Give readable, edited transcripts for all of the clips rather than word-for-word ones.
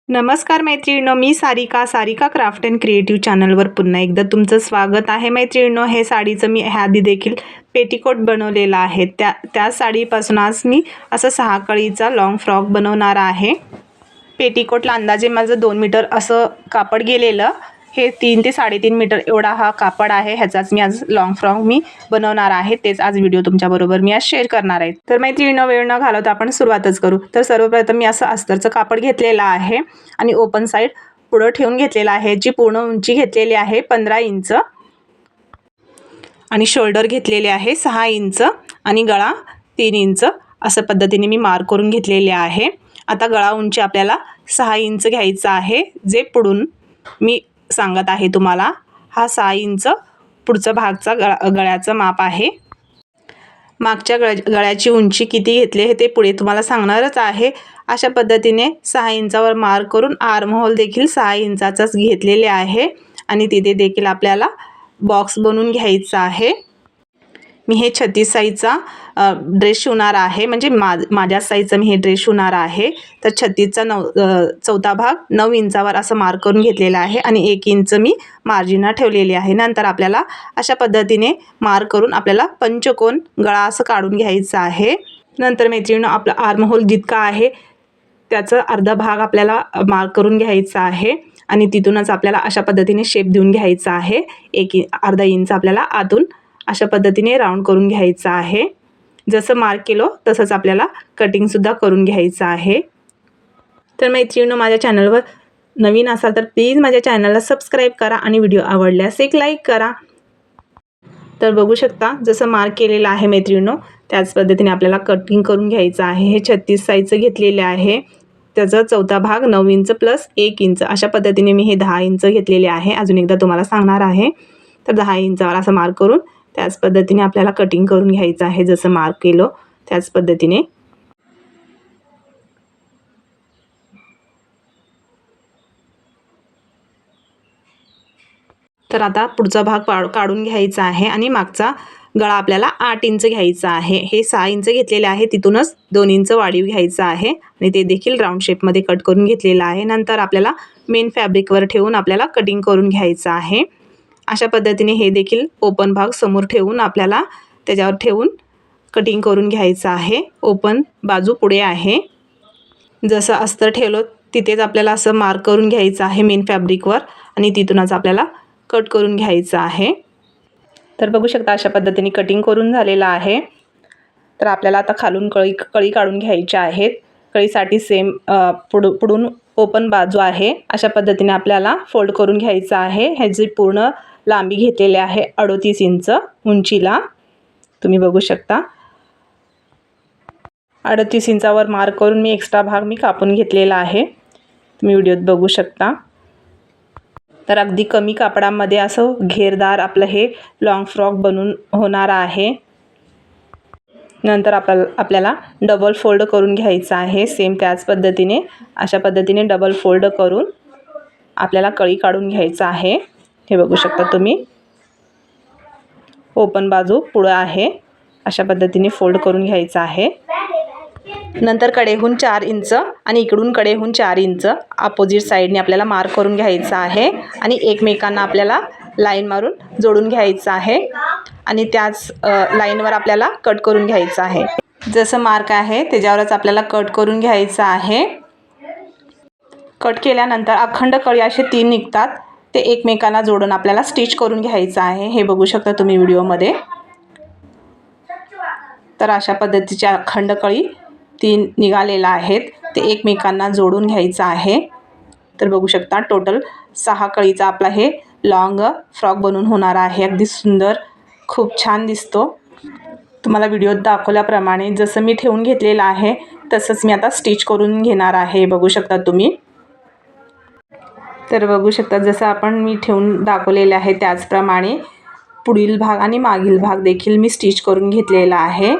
नमस्कार मैत्रिणींनो, मी Sarika craft and creative चॅनलवर पुन्हा एकदा तुमचं स्वागत आहे. मैत्रिणींनो, हे साडीचं मी ह्याआधी देखील पेटीकोट बनवलेला आहे. त्या साडीपासून आज मी असं 6 कळीचा लॉंग फ्रॉक बनवणार आहे. पेटीकोटला अंदाजे माझं 2 मीटर असं कापड गेलेलं. हे 3 ते 3.5 मीटर एवढा हा कापड आहे. ह्याचाच मी आज लॉंग फ्रॉक बनवणार आहे. तेच आज व्हिडिओ तुमच्याबरोबर मी आज शेअर करणार आहे. तर मैत्रिणींनो, वेळ न घालवता आपण सुरुवातच करू. तर सर्वप्रथम मी असं अस्तरचं कापड घेतलेलं आहे आणि ओपन साईड पुढं ठेवून घेतलेला आहे. जी पूर्ण उंची घेतलेली आहे 15 इंच आणि शोल्डर घेतलेले आहे 6 इंच आणि गळा 3 इंच असं पद्धतीने मी मार्क करून घेतलेले आहे. आता गळा उंची आपल्याला 6 इंच घ्यायचा आहे. जे पुढून मी सांगत आहे तुम्हाला, हा 6 इंच पुढचा भागचा गळ्याचं माप आहे. मागच्या गळ्याची उंची किती घेतली हे ते पुढे तुम्हाला सांगणारच आहे. अशा पद्धतीने 6 इंचावर मार्क करून आर्म होल देखील 6 इंचाचाच घेतलेले आहे आणि तिथे देखील आपल्याला बॉक्स बनवून घ्यायचा आहे. मी हे 36 साईजचा ड्रेस शिवणार आहे, म्हणजे माझ्या साईजचा मी हे ड्रेस शिवणार आहे. तर 36चा चौथा भाग 9 इंचावर असं मार्क करून घेतलेला आहे आणि 1 इंच मी मार्जिनला ठेवलेली आहे. नंतर आपल्याला अशा पद्धतीने मार्क करून आपल्याला पंचकोन गळा असं काढून घ्यायचं आहे. नंतर मैत्रिणींनो, आपला आर्म होल जितका आहे त्याचा अर्धा भाग आपल्याला मार्क करून घ्यायचा आहे आणि तिथूनच आपल्याला अशा पद्धतीने शेप देऊन घ्यायचा आहे. अर्धा इंच आपल्याला आतून अशा पद्धतीने राऊंड करून घ्यायचा आहे. जसं मार्क केलं तसंच आपल्याला कटिंगसुद्धा करून घ्यायचं आहे. तर मैत्रिणींनो, माझ्या चॅनलवर नवीन असाल तर प्लीज माझ्या चॅनलला सबस्क्राईब करा आणि व्हिडिओ आवडल्यास एक लाईक करा. तर बघू शकता, जसं मार्क केलेलं आहे मैत्रिणींनो त्याच पद्धतीने आपल्याला कटिंग करून घ्यायचं आहे. हे 36 साईजचं घेतलेले आहे. त्याचा चौथा भाग 9 इंच प्लस 1 इंच अशा पद्धतीने मी हे 10 इंच घेतलेले आहे. अजून एकदा तुम्हाला सांगणार आहे. तर 10 इंचावर असं मार्क करून त्याच पद्धतीने आपल्याला कटिंग करून घ्यायचं आहे. जसं मार्क केलं त्याच पद्धतीने. तर आता पुढचा भाग काढून घ्यायचा आहे आणि मागचा गळा आपल्याला 8 इंच घ्यायचा आहे. हे 6 इंच घेतलेले आहे, तिथूनच 2 इंच वाढीव घ्यायचं आहे आणि ते देखील राऊंड शेपमध्ये कट करून घेतलेलं आहे. नंतर आपल्याला मेन फॅब्रिकवर ठेवून आपल्याला कटिंग करून घ्यायचं आहे. अशा पद्धतीने हे देखील ओपन भाग समोर ठेवून आपल्याला त्याच्यावर ठेवून कटिंग करून घ्यायचं आहे. ओपन बाजू पुढे आहे. जसं अस्तर ठेवलं तिथेच आपल्याला असं मार्क करून घ्यायचं आहे मेन फॅब्रिकवर आणि तिथूनच आपल्याला कट करून घ्यायचं आहे. तर बघू शकता, अशा पद्धतीने कटिंग करून झालेलं आहे. तर आपल्याला आता खालून कळी काढून घ्यायच्या आहेत. कळीसाठी सेम पुढून ओपन बाजू आहे. अशा पद्धतीने आपल्याला फोल्ड करून घ्यायचं आहे. ह्याची पूर्ण लांबी घेतलेली आहे 38 इंच उंचीला. तुम्ही बघू शकता 38 इंचावर मार्क करून मी एक्स्ट्रा भाग कापून घेतलेला आहे. तुम्ही व्हिडिओत बघू शकता. तर अगदी कमी कापडामध्ये असं घेरदार आपलं हे लॉंग फ्रॉक बनून होणार आहे. नंतर आपल्याला डबल फोल्ड करून घ्यायचं आहे. सेम त्याच पद्धतीने अशा पद्धतीने डबल फोल्ड करून आपल्याला कळी काढून घ्यायचं आहे. हे बघू शकता तुम्ही, ओपन बाजू पुढं आहे. अशा पद्धतीने फोल्ड करून घ्यायचं आहे. नंतर कडेहून 4 इंच आणि इकडून कडेहून 4 इंच अपोजिट साईडने आपल्याला मार्क करून घ्यायचं आहे आणि एकमेकांना आपल्याला लाईन मारून जोडून घ्यायचं आहे आणि त्याच लाईनवर आपल्याला कट करून घ्यायचं आहे. जसं मार्क आहे त्याच्यावरच आपल्याला कट करून घ्यायचं आहे. कट केल्यानंतर अखंड कळी असे 3 निघतात, ते एकमेकांना जोडून आपल्याला स्टिच करून घ्यायचं आहे. हे बघू शकता तुम्ही व्हिडिओमध्ये. तर अशा पद्धतीच्या अखंड कळी 3 निघालेला आहेत, ते एकमेकांना जोडून घ्यायचं आहे. तर बघू शकता टोटल 6 कळीचा आपला हे लॉंग फ्रॉक बनून होणार आहे. अगदी सुंदर, खूप छान दिसतो. तुम्हाला व्हिडिओत दाखवल्याप्रमाणे जसं मी ठेवून घेतलेलं आहे तसंच मी आता स्टिच करून घेणार आहे. बघू शकता तुम्ही. तर बघू शकता जसं मी ठेवून दाखवलेलं आहे त्याचप्रमाणे पुढील भाग आणि मागील भाग देखील मी स्टिच करून घेतलेला आहे.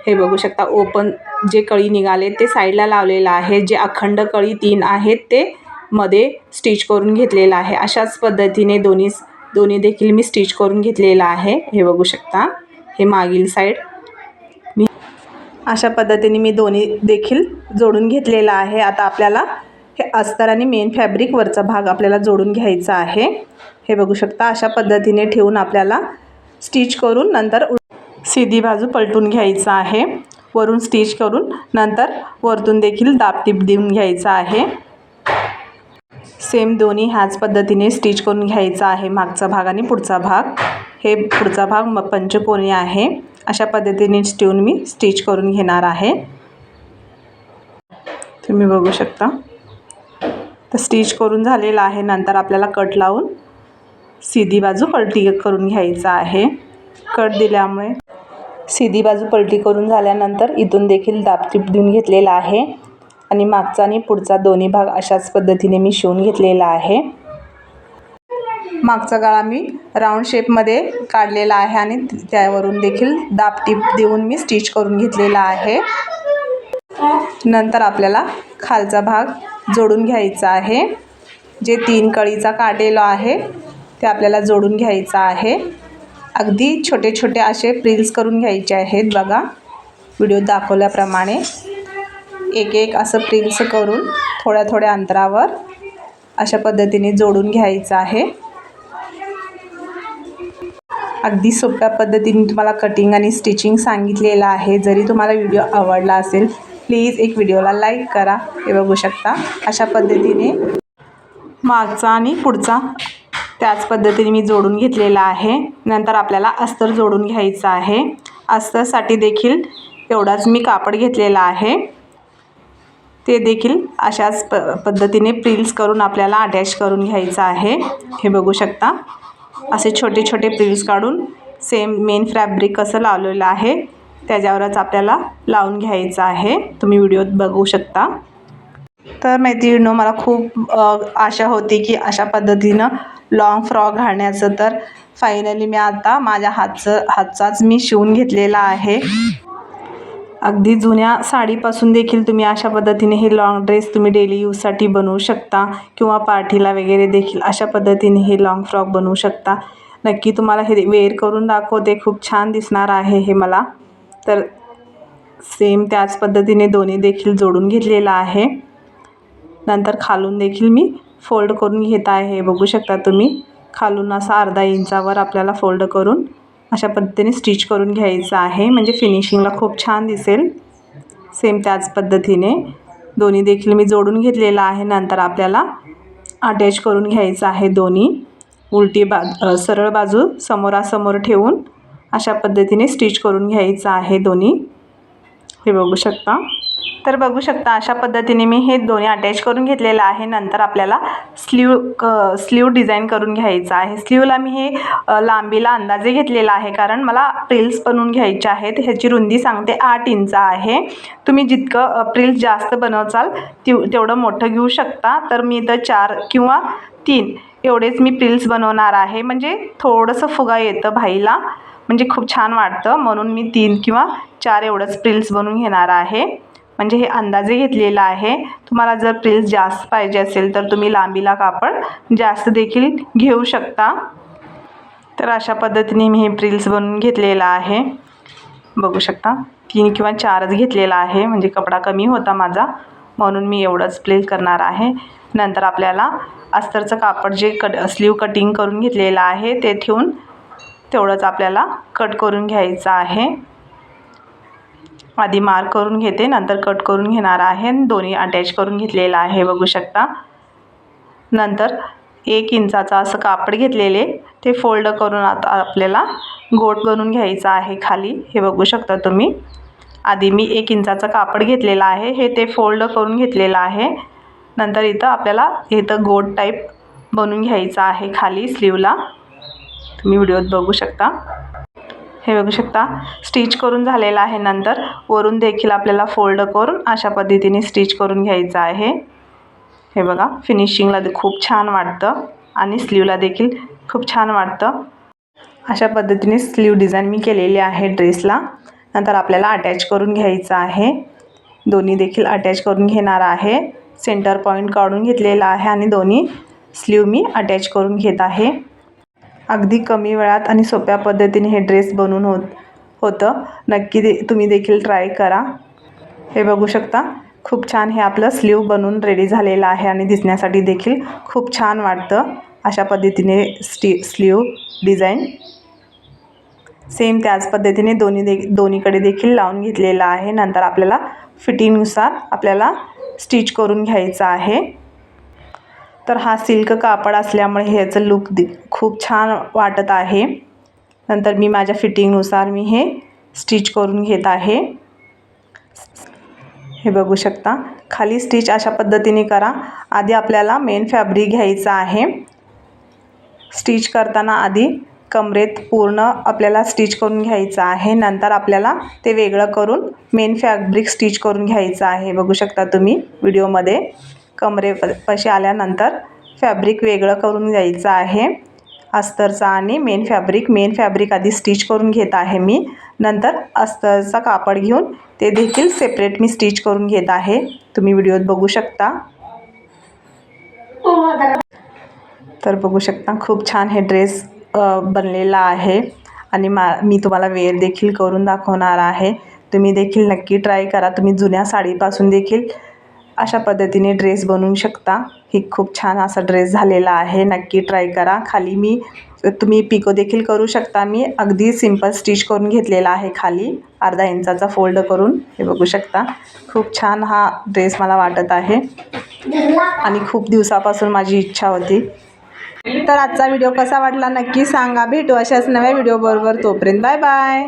हे बघू शकता, ओपन जे कळी निघाले ते साईडला लावलेलं आहे. जे अखंड कळी 3 आहेत ते मध्ये स्टिच करून घेतलेलं आहे. अशाच पद्धतीने दोन्ही देखील मी स्टिच करून घेतलेलं आहे. हे बघू शकता, हे मागील साईड अशा पद्धतीने मी दोन्ही देखील जोडून घेतलेलं आहे. आता आपल्याला हे अस्तर आणि मेन फॅब्रिक वरचा भाग आपल्याला जोडून घ्यायचा आहे। हे बघू शकता अशा पद्धतीने ठेवून आपल्याला स्टिच करून नंतर सीधी बाजू पलटून घ्यायचा आहे। वरून स्टिच करून नंतर वरतून देखील दाबटीप देऊन घ्यायचा आहे। सेम दोन्ही ह्याच पद्धतीने स्टिच करून घ्यायचा आहे, मागचा भाग आणि पुढचा भाग। हे पुढचा भाग पंचकोनी आहे, अशा पद्धतीने ठेवून मी स्टिच करून घेणार आहे। तुम्ही बघू शकता तर स्टिच करून झालेला आहे। नंतर आपल्याला कट लावून सीधी बाजू पलटी करून घ्यायचा आहे। कट दिल्यामुळे सीधी बाजू पलटी करून झाल्यानंतर इथून देखील दाबटीप देऊन घेतलेला आहे आणि मागचा आणि पुढचा दोन्ही भाग अशाच पद्धतीने मी शिवून घेतलेला आहे। मागचा गळा मी राऊंड शेपमध्ये काढलेला आहे आणि त्यावरून देखील दाबटीप देऊन मी स्टिच करून घेतलेला आहे। नंतर आपल्याला खालचा भाग जोडून घ्यायचा आहे। जे 3 कळीचा काढलेला आहे ते आपल्याला जोडून घ्यायचा आहे। अगदी छोटे छोटे असे प्रिल्स करून घ्यायचे आहेत। बघा व्हिडिओ दाखवल्याप्रमाणे एक एक असं प्रिल्स करून थोड्या थोड्या अंतरावर अशा पद्धतीने जोडून घ्यायचं आहे। अगदी सोप्या पद्धतीने तुम्हाला कटिंग आणि स्टिचिंग सांगितलेलं आहे। जरी तुम्हाला व्हिडिओ आवडला असेल प्लीज एक व्हिडिओला लाईक करा। हे बघू शकता अशा पद्धतीने मागचा आणि पुढचा त्याच पद्धतीने मी जोडून घेतलेला आहे। नंतर आपल्याला अस्तर जोडून घ्यायचं आहे। अस्तरसाठी देखील एवढाच मी कापड घेतलेला आहे, ते देखील अशाच पद्धतीने प्रिल्स करून आपल्याला अटॅच करून घ्यायचं आहे। हे बघू शकता असे छोटे छोटे प्रिल्स काढून सेम मेन फॅब्रिक कसं लावलेलं आहे त्याच्यावरच आपल्याला लावून घ्यायचं आहे। तुम्ही व्हिडिओत बघू शकता। तर मैत्रिणींनो मला खूप आशा होती की अशा पद्धतीनं लॉंग फ्रॉक घालण्याचं, तर फायनली मी आता माझ्या हातचाच मी शिवून घेतलेला आहे। अगदी जुन्या साडीपासून देखील तुम्ही अशा पद्धतीने हे लॉंग ड्रेस तुम्ही डेली यूजसाठी बनवू शकता किंवा पार्टीला वगैरे देखील अशा पद्धतीने हे लॉंग फ्रॉक बनवू शकता। नक्की तुम्हाला हे वेअर करून दाखवते, खूप छान दिसणार आहे हे मला। तर सेम त्याच पद्धतीने दोन्ही देखील जोडून घेतलेला आहे। नंतर खालून देखील मी फोल्ड करून घेत आहे। बघू शकता तुम्ही खालून असा अर्धा इंचावर आपल्याला फोल्ड करून अशा पद्धतीने स्टिच करून घ्यायचं आहे, म्हणजे फिनिशिंगला खूप छान दिसेल। सेम त्याच पद्धतीने दोन्ही देखील मी जोडून घेतलेला आहे। नंतर आपल्याला अटॅच करून घ्यायचं आहे। दोन्ही उलटी सरळ बाजू समोरासमोर ठेवून अशा पद्धतीने स्टिच करून घ्यायचं आहे दोन्ही। हे बघू शकता। तर बघू शकता अशा पद्धतीने मी हे दोन्ही अटॅच करून घेतलेलं आहे। नंतर आपल्याला स्लीव डिझाईन करून घ्यायचं आहे। स्लीवला मी हे लांबीला अंदाजे घेतलेला आहे, कारण मला प्रिल्स बनवून घ्यायचे आहेत। ह्याची रुंदी सांगते 8 इंच आहे। तुम्ही जितकं प्रिल्स जास्त बनवचाल तेवढं मोठं घेऊ शकता। तर मी इथं 4 किंवा 3 एवढेच मी प्रिल्स बनवणार आहे, म्हणजे थोडंसं फुगा येतं भाईला, म्हणजे खूप छान वाटतं, म्हणून मी 3 किंवा 4 एवढंच प्रिल्स बनवून घेणार आहे। म्हणजे हे अंदाजे घेतलेलं आहे। तुम्हाला जर प्रिल्स जास्त पाहिजे असेल तर तुम्ही लांबीला कापड जास्त देखील घेऊ शकता। तर अशा पद्धतीने मी हे प्रिल्स बनवून घेतलेलं आहे। बघू शकता 3 किंवा 4च घेतलेला आहे, म्हणजे कपडा कमी होता माझा, म्हणून मी एवढंच प्रिल्स करणार आहे। नंतर आपल्याला अस्तरचं कापड जे स्लीव कटिंग करून घेतलेलं आहे ते ठेवून तेवढंच आपल्याला कट करून घ्यायचं आहे। आधी मार्क करून घेते, नंतर कट करून घेणार आहे। दोन्ही अटॅच करून घेतलेला आहे बघू शकता। नंतर 1 इंचाचा असं कापड घेतलेले ते फोल्ड करून आता आपल्याला गोट बनवून घ्यायचा आहे खाली। हे बघू शकता तुम्ही। आधी मी 1 इंचाचा कापड घेतलेला आहे, हे ते फोल्ड करून घेतलेलं आहे। नंतर इथं आपल्याला इथं गोट टाईप बनवून घ्यायचा आहे खाली स्लीवला। तुम्ही व्हिडिओत बघू शकता। हे बघू शकता स्टिच करून झालेला आहे। नंतर वरून देखील आपल्याला फोल्ड करून अशा पद्धतीने स्टिच करून घ्यायचं आहे। हे बघा फिनिशिंगला खूप छान वाटतं आणि स्लीवला देखील खूप छान वाटतं। अशा पद्धतीने स्लीव डिझाईन मी केलेली आहे ड्रेसला। नंतर आपल्याला अटॅच करून घ्यायचं आहे। दोन्ही देखील अटॅच करून घेणार आहे। सेंटर पॉईंट काढून घेतलेला आहे आणि दोन्ही स्लीव मी अटॅच करून घेत आहे। अगदी कमी वेळात आणि सोप्या पद्धतीने हे ड्रेस बनवून होतं। नक्की तुम्ही देखील ट्राय करा। हे बघू शकता खूप छान हे आपलं स्लीव बनून रेडी झालेलं आहे आणि दिसण्यासाठी देखील खूप छान वाटतं. अशा पद्धतीने स्लीव डिझाईन सेम त्याच पद्धतीने दोन्हीकडे देखील लावून घेतलेलं आहे. नंतर आपल्याला फिटिंगनुसार आपल्याला स्टिच करून घ्यायचं आहे. तर हा सिल्क कापड असल्यामुळे ह्याचं लुक खूप छान वाटत आहे. नंतर मी माझ्या फिटिंगनुसार मी हे स्टिच करून घेत आहे. हे बघू शकता, खाली स्टिच अशा पद्धतीने करा. आधी आपल्याला मेन फॅब्रिक घ्यायचं आहे. स्टिच करताना आधी कमरेत पूर्ण आपल्याला स्टिच करून घ्यायचं आहे. नंतर आपल्याला ते वेगळं करून मेन फॅब्रिक स्टिच करून घ्यायचं आहे. बघू शकता तुम्ही व्हिडिओमध्ये, कमरेपाशी आल्यानंतर फॅब्रिक वेगळं करून घ्यायचं आहे अस्तरचा आणि मेन फॅब्रिक आधी स्टिच करून घेत आहे मी. नंतर अस्तरचा कापड घेऊन ते देखील सेपरेट मी स्टिच करून घेत आहे. तुम्ही व्हिडिओत बघू शकता. तर बघू शकता खूप छान हे ड्रेस बनलेला आहे आणि मी तुम्हाला वेअर देखील करून दाखवणार आहे. तुम्ही देखील नक्की ट्राय करा. तुम्ही जुन्या साडीपासून देखील अशा पद्धतीने ड्रेस बनवू शकता. ही खूप छान असा ड्रेस झालेला आहे. नक्की ट्राय करा. खाली तुम्ही पिको देखील करू शकता. मी अगदी सिंपल स्टिच करून घेतलेला आहे खाली अर्धा इंचाचा फोल्ड करून. हे बघू शकता खूप छान हा ड्रेस मला वाटत आहे आणि खूप दिवसापासून माझी इच्छा होती. तर आजचा व्हिडिओ कसा वाटला नक्की सांगा. भेटू अशाच नव्या व्हिडिओ बरोबर. तोपर्यंत बाय बाय.